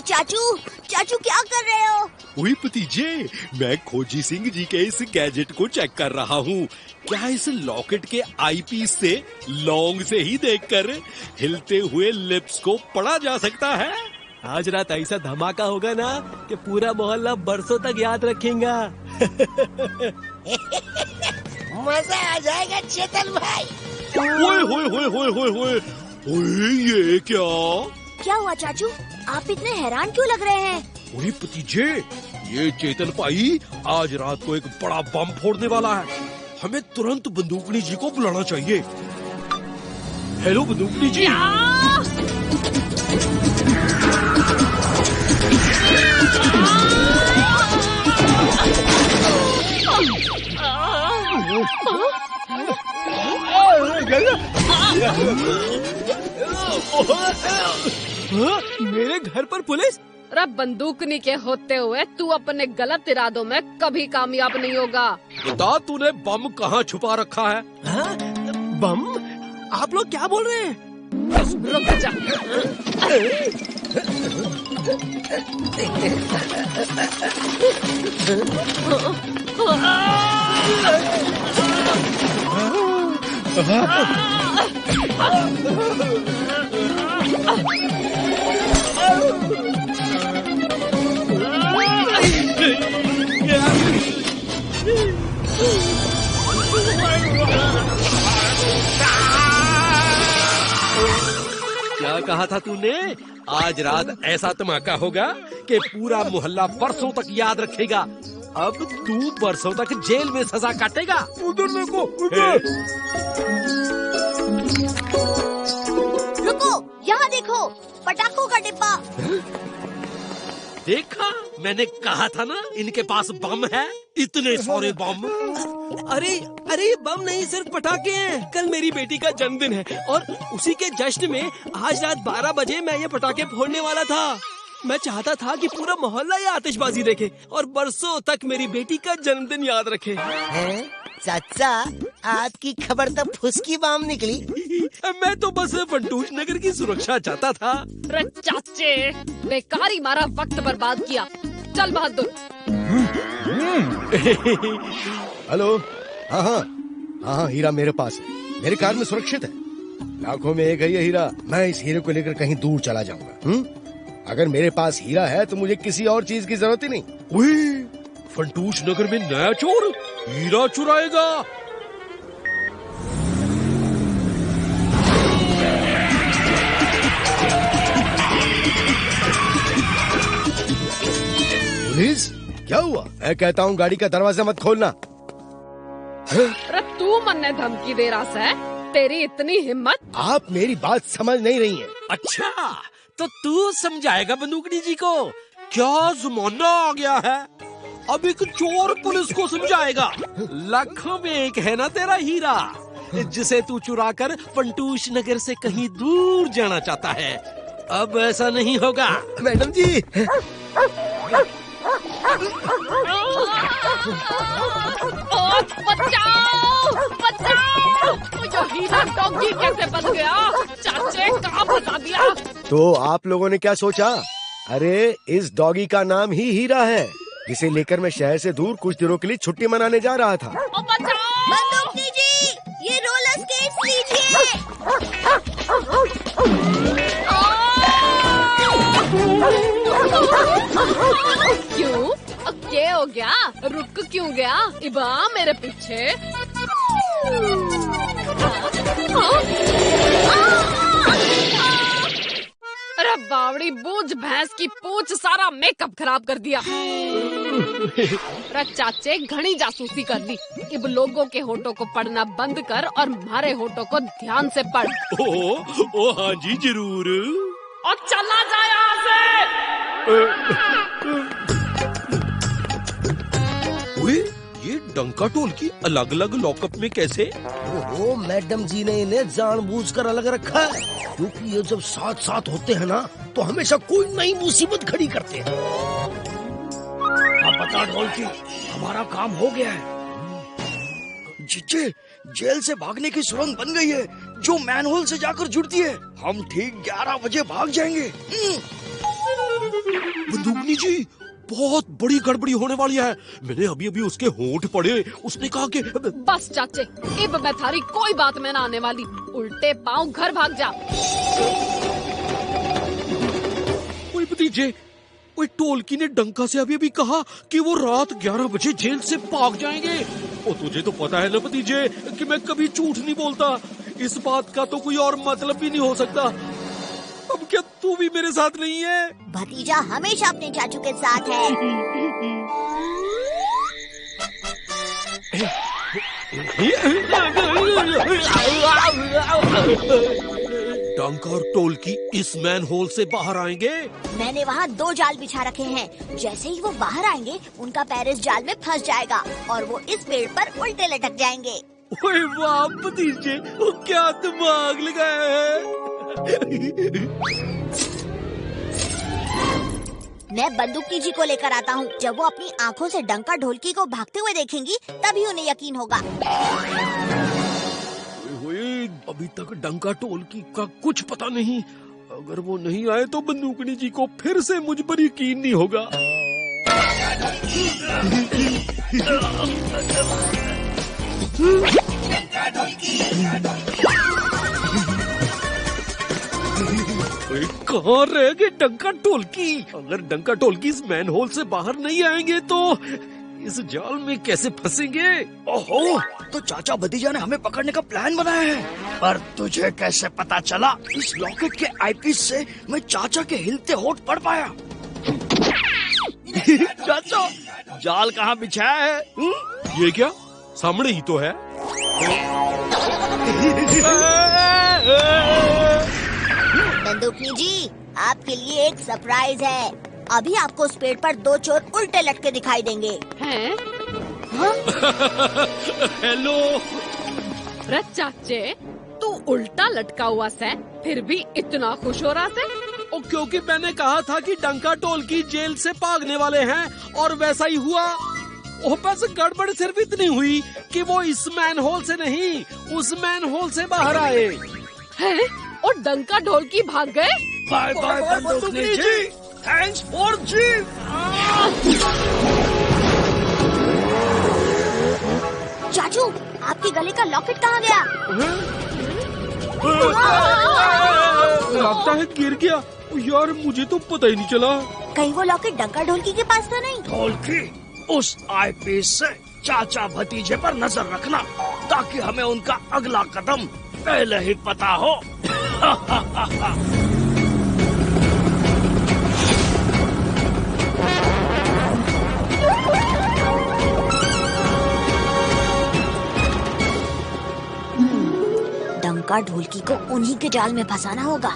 चाचू, चाचू क्या कर रहे हो? ओए भतीजे, मैं खोजी सिंह जी के इस गैजेट को चेक कर रहा हूँ। क्या इस लॉकेट के आईपीस से लौंग से ही देखकर हिलते हुए लिप्स को पढ़ा जा सकता है? आज रात ऐसा धमाका होगा ना कि पूरा मोहल्ला बरसों तक याद रखेगा। मजा आ जाएगा चेतन भाई। ओए होए होए होए होए होए, ओए ये क्या? क्या हुआ चाचू, आप इतने हैरान क्यों लग रहे हैं? ओए भतीजे, ये चेतन भाई आज रात को एक बड़ा बम फोड़ने वाला है। हमें तुरंत बंदूकनी जी को बुलाना चाहिए। हेलो बंदूकनी जी। मेरे घर पर पुलिस? अरे बंदूकनी के होते हुए तू अपने गलत इरादों में कभी कामयाब नहीं होगा। बता, तूने बम कहाँ छुपा रखा है? हाँ? बम? आप लोग क्या बोल रहे हैं? रुक जा। क्या कहा था तूने? आज रात ऐसा धमाका होगा कि पूरा मोहल्ला बरसों तक याद रखेगा। अब तू बरसों तक जेल में सजा काटेगा। उधर देखो, उधर। रुको, यहाँ देखो, पटाखों का डिब्बा। देखा, मैंने कहा था ना इनके पास बम है। इतने सारे बम। अरे अरे बम नहीं, सिर्फ पटाखे हैं। कल मेरी बेटी का जन्मदिन है और उसी के जश्न में आज रात 12 बजे मैं ये पटाखे फोड़ने वाला था। मैं चाहता था कि पूरा मोहल्ला ये आतिशबाजी देखे और बरसों तक मेरी बेटी का जन्मदिन याद रखे। हैं? चाचा, आपकी खबर तो फुसकी बम निकली। मैं तो बस फंटूश नगर की सुरक्षा चाहता था। अरे चाचे, बेकार ही मारा वक्त बर्बाद किया। चल बहादुर। हेलो। हाँ हाँ हाँ हाँ, हीरा मेरे पास है, मेरे कार में सुरक्षित है। लाखों में एक है ये हीरा। मैं इस हीरे को लेकर कहीं दूर चला जाऊंगा। अगर मेरे पास हीरा है तो मुझे किसी और चीज की जरूरत ही नहीं। ओए, फंटूश नगर में नया चोर हीरा चुराएगा। पुलिस, क्या हुआ? मैं कहता हूँ गाड़ी का दरवाजा मत खोलना। अरे तू मन्ने धमकी दे रहा है? तेरी इतनी हिम्मत? आप मेरी बात समझ नहीं रही हैं। अच्छा, तो तू समझाएगा बंदूकनी जी को? क्या जमाना आ गया है, अब एक चोर पुलिस को समझाएगा। लाखों में एक है ना तेरा हीरा, जिसे तू चुरा कर फंटूश नगर से कहीं दूर जाना चाहता है। अब ऐसा नहीं होगा। मैडम जी। बचाओ बचाओ, मुझे हीरा डॉगी कैसे बन गया? चाचे कहाँ फंसा दिया? तो आप लोगों ने क्या सोचा? अरे इस डॉगी का नाम ही हीरा है, जिसे लेकर मैं शहर से दूर कुछ दिनों के लिए छुट्टी मनाने जा रहा था। बचाओ! बंदूकनी जी, ये रोलर स्केट्स लीजिए। क्यों? क्या हो गया? रुक क्यों गया? इबा मेरे पीछे। अरे बावड़ी, बूझ भैंस की पूंछ, सारा मेकअप खराब कर दिया। चाचे घनी जासूसी कर दी। अब लोगों के होठों को पढ़ना बंद कर और हमारे होठों को ध्यान से पढ़। ओ हाँ जी जरूर। और चला जाए यहाँ से। ओए, ये डंका टोल की अलग अलग लॉकअप में कैसे? ओहो, मैडम जी ने इन्हें जानबूझकर अलग रखा है, क्योंकि ये जब साथ साथ होते हैं ना तो हमेशा कोई नई मुसीबत खड़ी करते हैं। अब बता ढोलकी, हमारा काम हो गया है। जीजे, जेल से भागने की सुरंग बन गई है, जो मैनहोल से जाकर जुड़ती है। हम ठीक 11 बजे भाग जाएंगे। जी, बहुत बड़ी गड़बड़ी होने वाली है। मैंने अभी अभी उसके होंठ पढ़े। उसने कहा कि बस चाचे, अब मैं थारी कोई बात में ना आने वाली। उल्टे पाँव घर भाग जा। ओए भतीजे, ओए टोलकी ने डंका से अभी अभी कहा कि वो रात 11 बजे जेल से भाग जाएंगे। और तुझे तो पता है ना भतीजे कि मैं कभी झूठ नहीं बोलता। इस बात का तो कोई और मतलब भी नहीं हो सकता। अब क्या तू भी मेरे साथ नहीं है? भतीजा हमेशा अपने चाचू के साथ है। डंका और टोलकी इस मैन होल से बाहर आएंगे। मैंने वहाँ 2 जाल बिछा रखे हैं। जैसे ही वो बाहर आएंगे, उनका पैर इस जाल में फंस जाएगा और वो इस पेड़ पर उल्टे लटक जाएंगे। ओए वाह भतीजे, वो क्या दिमाग लगाया है। मैं बंदूकनी जी को लेकर आता हूँ। जब वो अपनी आँखों से डंका ढोलकी को भागते हुए देखेंगी, तभी उन्हें यकीन होगा। ओए, अभी तक डंका टोलकी का कुछ पता नहीं। अगर वो नहीं आए तो बंदूकनी जी को फिर से मुझ पर यकीन नहीं होगा। कहाँ रह गए डंका टोलकी? अगर डंका टोलकी इस मैन होल से बाहर नहीं आएंगे तो इस जाल में कैसे फंसेंगे? ओहो, तो चाचा भतीजा ने हमें पकड़ने का प्लान बनाया है। पर तुझे कैसे पता चला? इस लॉकेट के आईपीस से मैं चाचा के हिलते होठ पढ़ पाया। चाचा, जाल कहाँ बिछाया है? ये क्या? सामने ही तो है। बंदूकनी जी, आपके लिए एक सरप्राइज है। अभी आपको उस पेड़ पर 2 चोर उल्टे लटके दिखाई देंगे। हैं? हेलो। रे चाचे, तू उल्टा लटका हुआ से, फिर भी इतना खुश हो रहा से? और क्योंकि मैंने कहा था कि डंका टोलकी जेल से भागने वाले हैं और वैसा ही हुआ। और बस गड़बड़ सिर्फ इतनी हुई कि वो इस मैन होल से नहीं, उस मैन होल से बाहर आए। हैं? और डंका ढोलकी भाग गए? बाय बाय बंदूकनी जी, थैंक्स फॉर जी। चाचू, आपके गले का लॉकेट कहाँ गया? लगता है गिर गया। यार मुझे तो पता ही नहीं चला। कहीं वो लॉकेट डंका ढोलकी के पास तो नहीं? ढोलकी, उस आईपीस से चाचा भतीजे पर नजर रखना, ताकि हमें उनका अगला कदम पहले ही पता हो। डंका ढोलकी को उन्हीं के जाल में फंसाना होगा।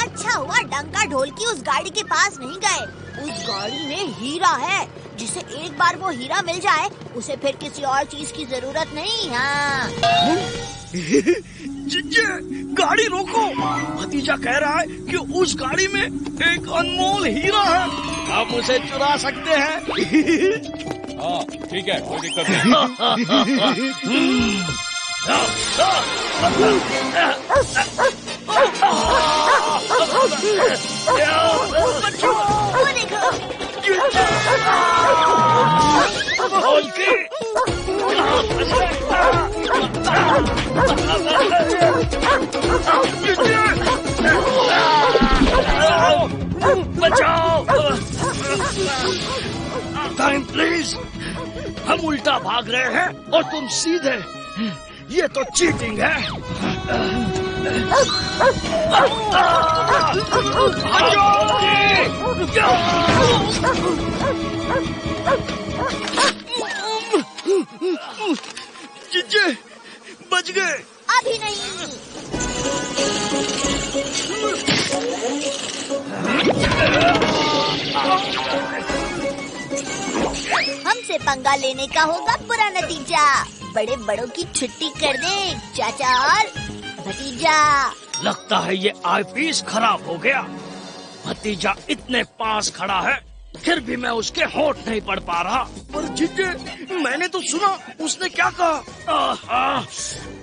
अच्छा हुआ डंका ढोलकी उस गाड़ी के पास नहीं गए। उस गाड़ी में हीरा है, जिसे एक बार वो हीरा मिल जाए, उसे फिर किसी और चीज की जरूरत नहीं। हाँ। जीजे, गाड़ी रोको। भतीजा कह रहा है कि उस गाड़ी में एक अनमोल हीरा है। हम उसे चुरा सकते हैं। हाँ ठीक है, कोई दिक्कत नहीं। बचाओ! Time please. हम उल्टा भाग रहे हैं और तुम सीधे। ये तो चीटिंग है। जीजे, बच गए। अभी नहीं। हमसे पंगा लेने का होगा बुरा नतीजा। बड़े बड़ों की छुट्टी कर दे चाचा और भतीजा। लगता है ये आईपीस खराब हो गया। भतीजा इतने पास खड़ा है, फिर भी मैं उसके होठ नहीं पढ़ पा रहा। पर जीजे, मैंने तो सुना उसने क्या कहा।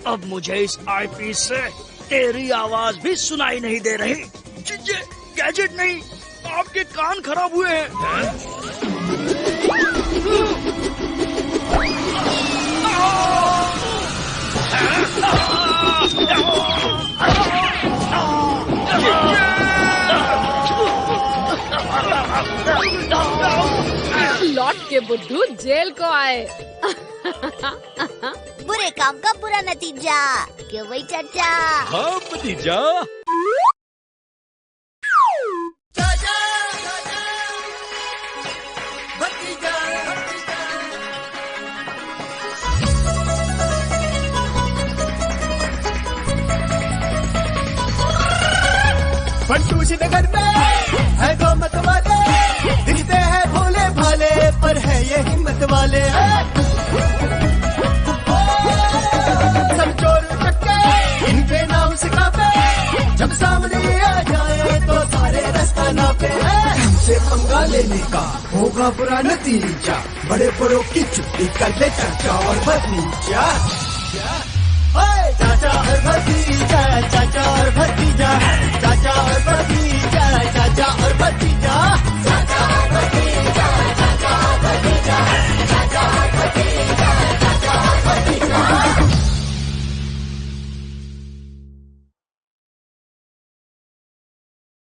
अब मुझे इस आईपीस से तेरी आवाज भी सुनाई नहीं दे रही। जीजे, गैजेट नहीं, आपके कान खराब हुए हैं। लौट के बुद्धू जेल को आए। बुरे काम का बुरा नतीजा, क्यों भाई चाचा? हाँ भतीजा। फंटूसी नगर में है दो मत वाले, दिखते हैं भोले भाले पर है ये हिम्मत वाले। सब चोर चक्के इनके नाम से कापे, जब सामने आ जाए तो सारे रास्ता नापे। हमसे पंगा लेने का होगा बुरा नतीजा, बड़े बड़ों की छुट्टी कर ले चाचा और भतीजा। चाचा और भतीजा, चाचा और भतीजा, चाचा और भतीजा, चाचा और भतीजा।